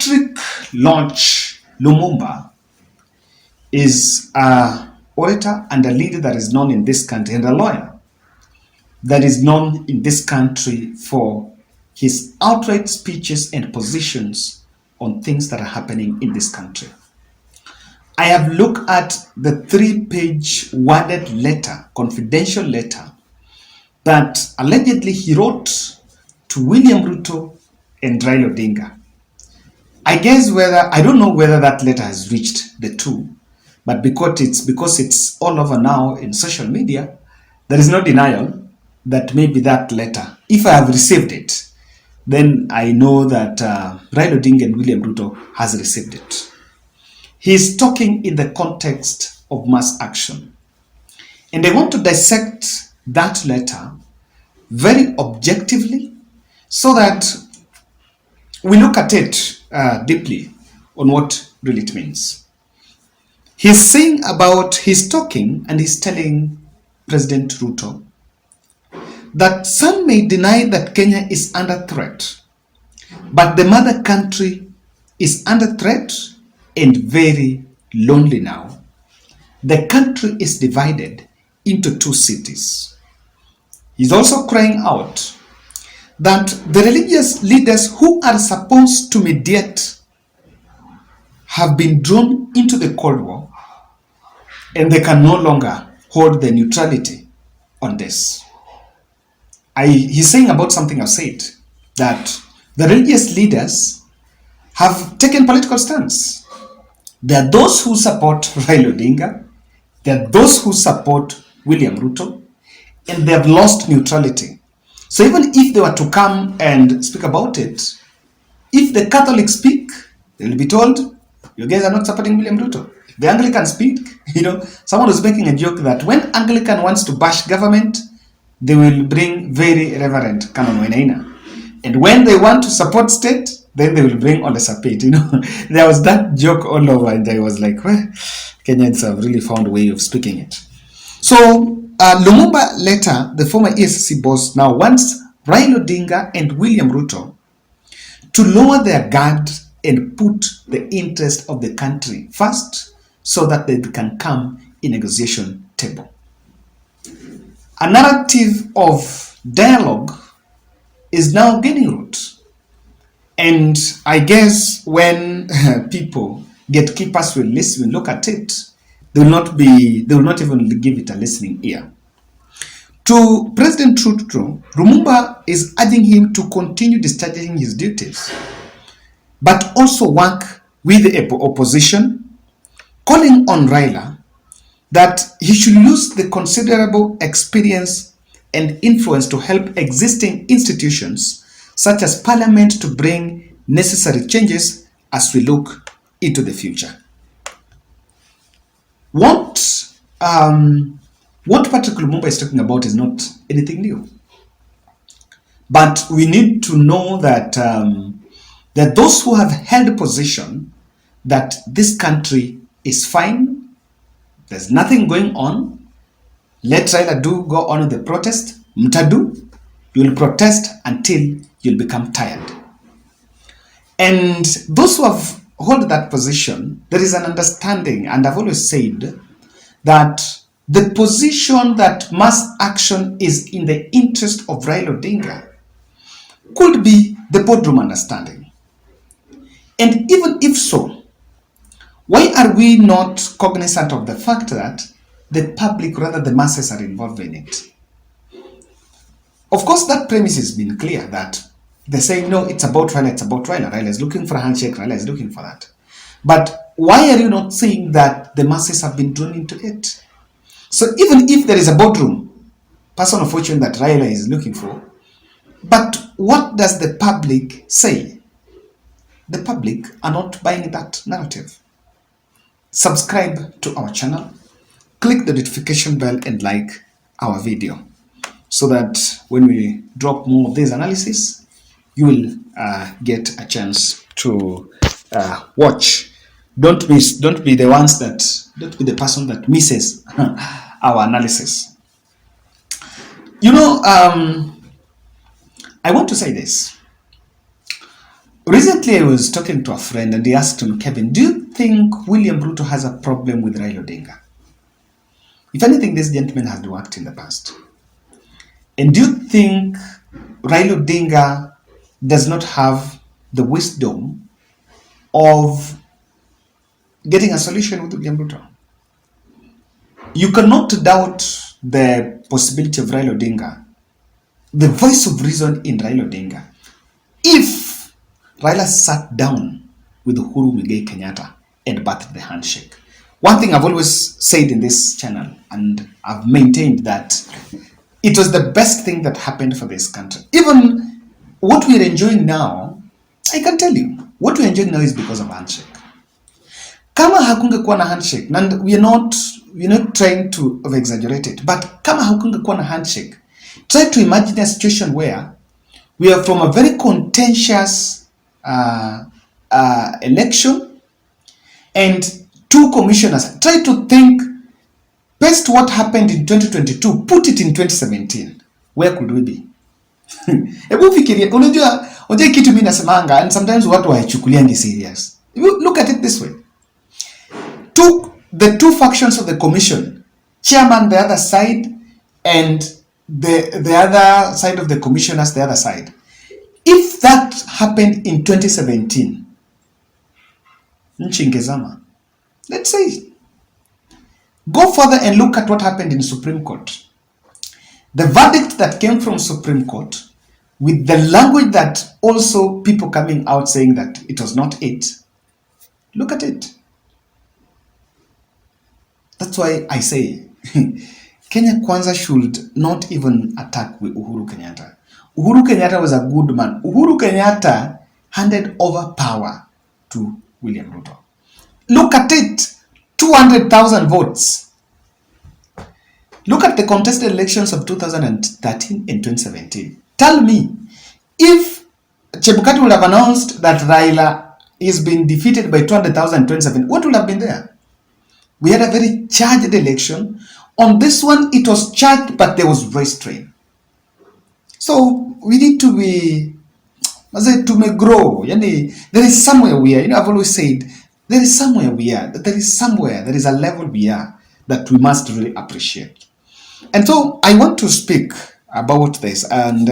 Patrick Launch Lumumba is a orator and a leader that is known in this country, and a lawyer that is known in this country for his outright speeches and positions on things that are happening in this country. I have looked at the 3-page worded letter, confidential letter, that allegedly he wrote to William Ruto and Raila Odinga. I don't know whether that letter has reached the two, but because it's all over now in social media, there is no denial that maybe that letter, if I have received it, then I know that Raila Odinga and William Ruto has received it. He's talking in the context of mass action. And I want to dissect that letter very objectively so that we look at it deeply on what really it means. He's talking and he's telling President Ruto that some may deny that Kenya is under threat, but the mother country is under threat and very lonely now. The country is divided into 2 cities. He's also crying out that the religious leaders who are supposed to mediate have been drawn into the Cold War and they can no longer hold the neutrality on this. He's saying about something I've said, that the religious leaders have taken political stance. There are those who support Raila Odinga, there are those who support William Ruto, and they have lost neutrality. So even if they were to come and speak about it, if the Catholics speak, they will be told, you guys are not supporting William Ruto. If the Anglicans speak, someone was making a joke that when Anglican wants to bash government, they will bring very Reverend Canon Wainaina. And when they want to support state, then they will bring Ole Sapit. There was that joke all over, and I was like, well, Kenyans have really found a way of speaking it. So, Lumumba later, the former ESC boss, now wants Raila Odinga and William Ruto to lower their guard and put the interest of the country first so that they can come in negotiation table. A narrative of dialogue is now gaining root. And I guess when people, gatekeepers will look at it, they will not even give it a listening ear. To President Ruto, Lumumba is urging him to continue discharging his duties, but also work with the opposition, calling on Raila that he should use the considerable experience and influence to help existing institutions such as Parliament to bring necessary changes as we look into the future. What Patrick Lumumba is talking about is not anything new. But we need to know that that those who have held a position that this country is fine, there's nothing going on, let Raila go on with the protest. Mtadu, you'll protest until you'll become tired. And those who have held that position, there is an understanding, and I've always said that the position that mass action is in the interest of Raila Odinga could be the boardroom understanding. And even if so, why are we not cognizant of the fact that the public, rather the masses, are involved in it? Of course, that premise has been clear, that they say, no, it's about Raila, Raila is looking for a handshake, Raila is looking for that. But why are you not saying that the masses have been drawn into it? So even if there is a boardroom, person of fortune that Raila is looking for, but what does the public say? The public are not buying that narrative. Subscribe to our channel, click the notification bell and like our video so that when we drop more of these analysis, you will get a chance to watch. Don't be the person that misses our analysis. I want to say this. Recently, I was talking to a friend and he asked him, Kevin, do you think William Ruto has a problem with Raila Odinga? If anything, this gentleman has worked in the past. And do you think Raila Odinga does not have the wisdom of getting a solution with William Ruto? You cannot doubt the possibility of Raila Odinga, the voice of reason in Raila Odinga. If Raila sat down with Uhuru Muigai Kenyatta and bathed the handshake. One thing I've always said in this channel, and I've maintained that it was the best thing that happened for this country. Even what we're enjoying now, I can tell you, what we're enjoying now is because of handshake. Kama hakungekuwa na handshake, and we're not trying to exaggerate it, but kama hakungekuwa na handshake, try to imagine a situation where we are from a very contentious election and two commissioners. Try to think, best what happened in 2022, put it in 2017. Where could we be? Hebu fikiria, unajua kitu mimi nasemanga, and sometimes watu haichukuliangi serious. Look at it this way. The two factions of the commission, chairman the other side and the other side of the commissioners the other side. If that happened in 2017, nchi ingezama. Let's say, go further and look at what happened in Supreme Court. The verdict that came from Supreme Court, with the language that also people coming out saying that it was not it. Look at it. That's why I say, Kenya Kwanza should not even attack with Uhuru Kenyatta. Uhuru Kenyatta was a good man. Uhuru Kenyatta handed over power to William Ruto. Look at it, 200,000 votes. Look at the contested elections of 2013 and 2017. Tell me, if Chebukati would have announced that Raila is being defeated by 200,000 in 2017, what would have been there? We had a very charged election. On this one, it was charged, but there was restraint. So we need to be, to may grow. There is somewhere we are. I've always said, there is somewhere we are. There is a level we are that we must really appreciate. And so I want to speak about this, and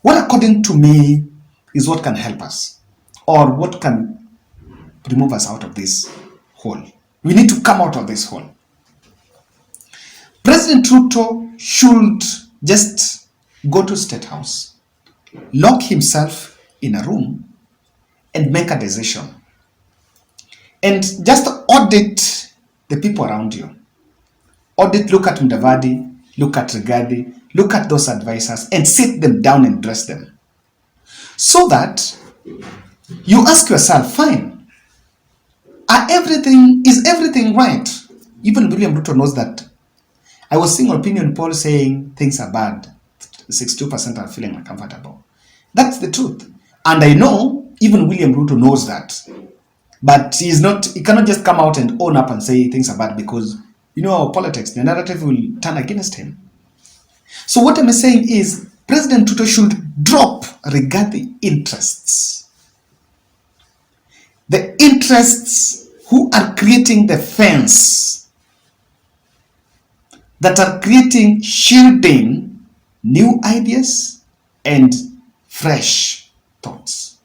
what according to me is what can help us, or what can remove us out of this hole. We need to come out of this hole. President Ruto should just go to State House, lock himself in a room, and make a decision. And just audit the people around you. Look at Mudavadi, look at Rigathi, look at those advisors, and sit them down and dress them. So that you ask yourself, fine, is everything right? Even William Ruto knows that. I was seeing opinion polls saying things are bad. 62% are feeling uncomfortable. That's the truth. And I know even William Ruto knows that. But he cannot just come out and own up and say things are bad, because politics, the narrative will turn against him. So what I'm saying is, President Ruto should drop regarding interests. The interests who are creating the fence, that are shielding new ideas and fresh thoughts.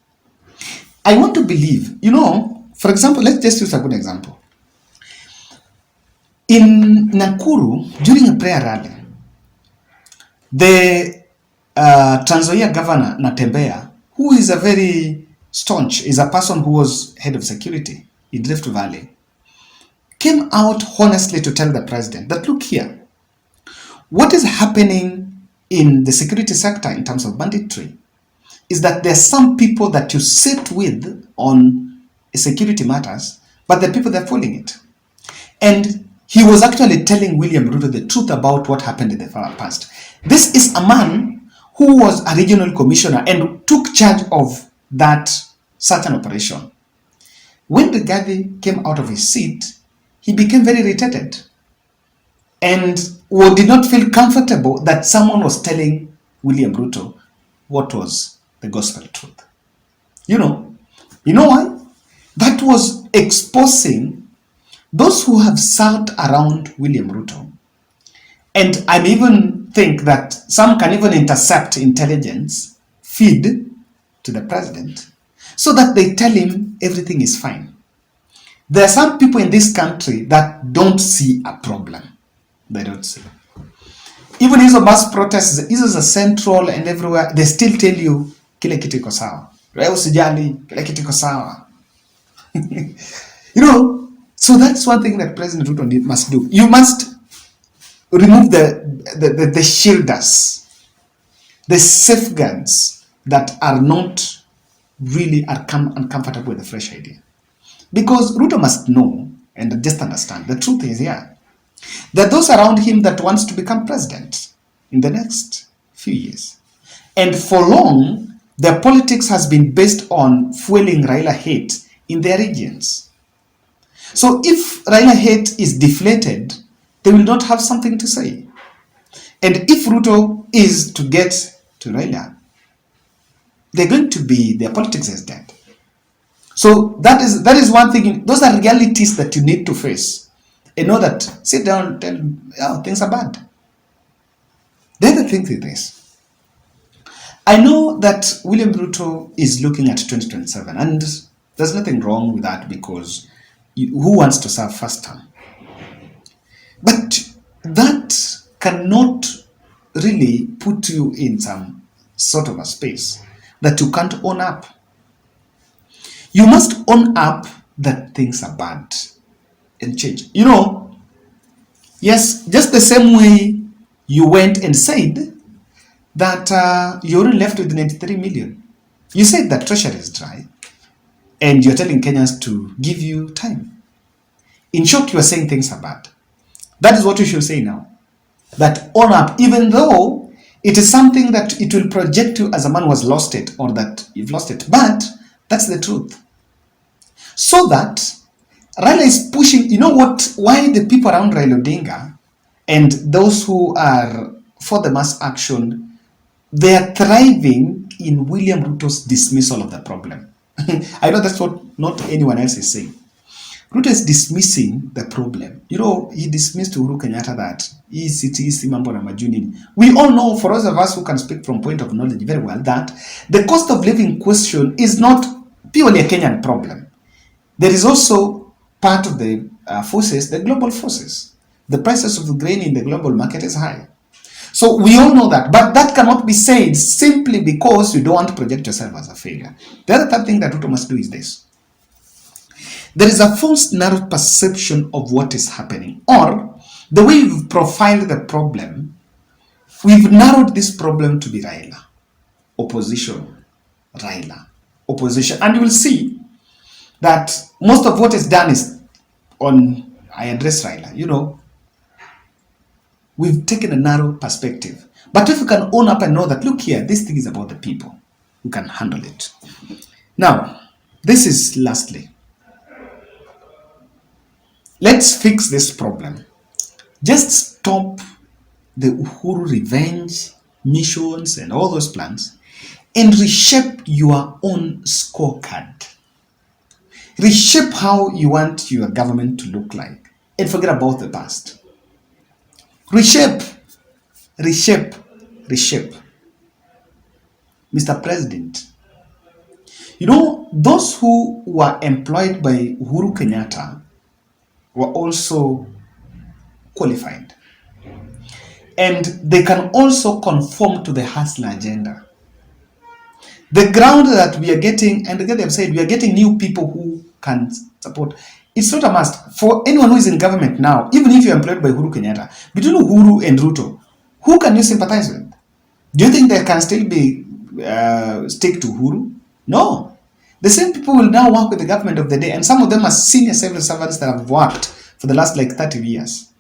I want to believe, for example, let's just use a good example. In Nakuru, during a prayer rally, the Trans Nzoia governor, Natembeya, who is a very staunch, is a person who was head of security in Rift Valley, came out honestly to tell the president that, look here, what is happening in the security sector in terms of banditry is that there are some people that you sit with on security matters, but the people, they're following it. And he was actually telling William Ruto the truth about what happened in the past. This is a man who was a regional commissioner and took charge of that certain operation. When Rigathi came out of his seat, he became very irritated and did not feel comfortable that someone was telling William Ruto what was the gospel truth. You know why? That was exposing those who have served around William Ruto. And I even think that some can even intercept intelligence feed to the president so that they tell him everything is fine. There are some people in this country that don't see a problem. They don't see. Even hizo mass protests, hizo za central and everywhere, they still tell you kile kitu iko sawa. Wewe usijali, kile kitu iko sawa. So that's one thing that President Ruto must do. You must remove the shielders, the safeguards that are not really uncomfortable with the fresh idea. Because Ruto must know and just understand, the truth is here, that those around him that wants to become president in the next few years. And for long, their politics has been based on fueling Raila hate in their regions. So if Raila hate is deflated, they will not have something to say. And if Ruto is to get to Raila, their politics is dead. So that is one thing. Those are realities that you need to face. And know that, sit down and tell them, things are bad. The other thing is this. I know that William Ruto is looking at 2027, and there's nothing wrong with that, because who wants to serve first term? But that cannot really put you in some sort of a space that you can't own up. You must own up that things are bad and change. Yes, just the same way you went and said that you're only left with 93 million. You said that treasury is dry and you're telling Kenyans to give you time. In short, you are saying things are bad. That is what you should say now. That own up, even though it is something that it will project you as a man who has lost it, or that you've lost it. But that's the truth. So that Raila is pushing, why the people around Raila Odinga and those who are for the mass action, they are thriving in William Ruto's dismissal of the problem. I know that's what not anyone else is saying. Ruto is dismissing the problem. He dismissed Uhuru Kenyatta that mambo na majuni. We all know, for those of us who can speak from point of knowledge very well, that the cost of living question is not purely a Kenyan problem. There is also part of the forces, the global forces. The prices of the grain in the global market is high. So we all know that, but that cannot be said simply because you don't want to project yourself as a failure. The other thing that Ruto must do is this. There is a false narrow perception of what is happening, or the way we've profiled the problem, we've narrowed this problem to be Raila. Opposition, Raila. Opposition. And you will see that most of what is done is on, I address Raila, we've taken a narrow perspective. But if you can own up and know that, look here, this thing is about the people, who can handle it. Now, this is lastly. Let's fix this problem. Just stop the Uhuru revenge missions and all those plans and reshape your own scorecard. Reshape how you want your government to look like and forget about the past. Reshape. Reshape. Reshape. Mr. President, those who were employed by Uhuru Kenyatta were also qualified. And they can also conform to the hustler agenda. The ground that we are getting, and again I've said, we are getting new people who can support. It's not a must. For anyone who is in government now, even if you're employed by Uhuru Kenyatta, between Uhuru and Ruto, who can you sympathize with? Do you think they can still be stick to Uhuru? No. The same people will now work with the government of the day, and some of them are senior civil servants that have worked for the last 30 years.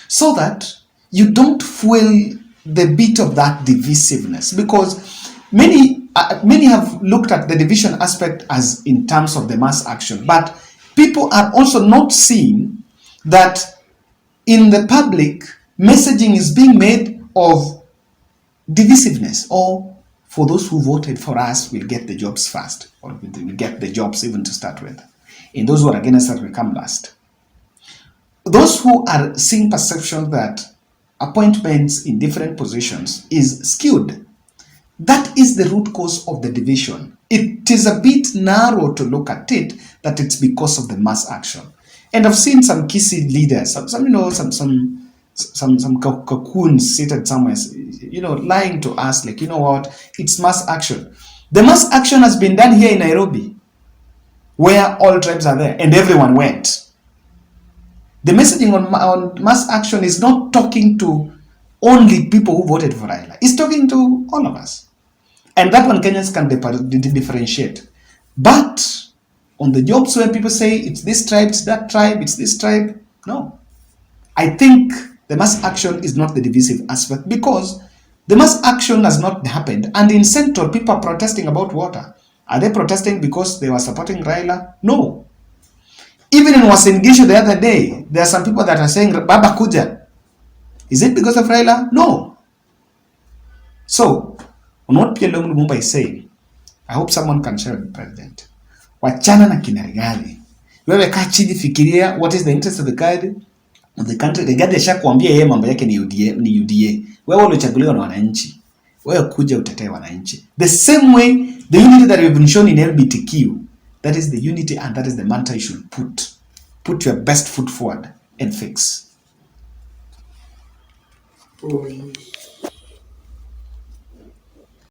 So that you don't fuel the bit of that divisiveness, because many have looked at the division aspect as in terms of the mass action, but people are also not seeing that in the public, messaging is being made of divisiveness or for those who voted for us will get the jobs first, or will get the jobs even to start with. And those who are against us will come last. Those who are seeing perception that appointments in different positions is skewed, that is the root cause of the division. It is a bit narrow to look at it, that it's because of the mass action. And I've seen some kissy leaders, some cocoons seated somewhere, lying to us, like, what, it's mass action. The mass action has been done here in Nairobi, where all tribes are there, and everyone went. The messaging on mass action is not talking to only people who voted for Raila. It's talking to all of us. And that one Kenyans can differentiate. But on the jobs where people say it's this tribe, it's that tribe, it's this tribe, no. I think the mass action is not the divisive aspect, because the mass action has not happened. And in Central, people are protesting about water. Are they protesting because they were supporting Raila? No. Even in Uasin Gishu the other day, there are some people that are saying, Baba Kuja. Is it because of Raila? No. So, on what PLO Lumumba is saying, I hope someone can share with the president. Wachana na kina Rigathi. Wewe kaa chini, fikiria what is the interest of the country. Rigathi ashakuambia yeye mambo yake ni UDA. Wewe ulichaguliwa na wananchi. Wewe kuja utetee wananchi. The same way, the unity that we have been shown in LGBTQ, that is the unity and that is the mantra you should put. Put your best foot forward and fix.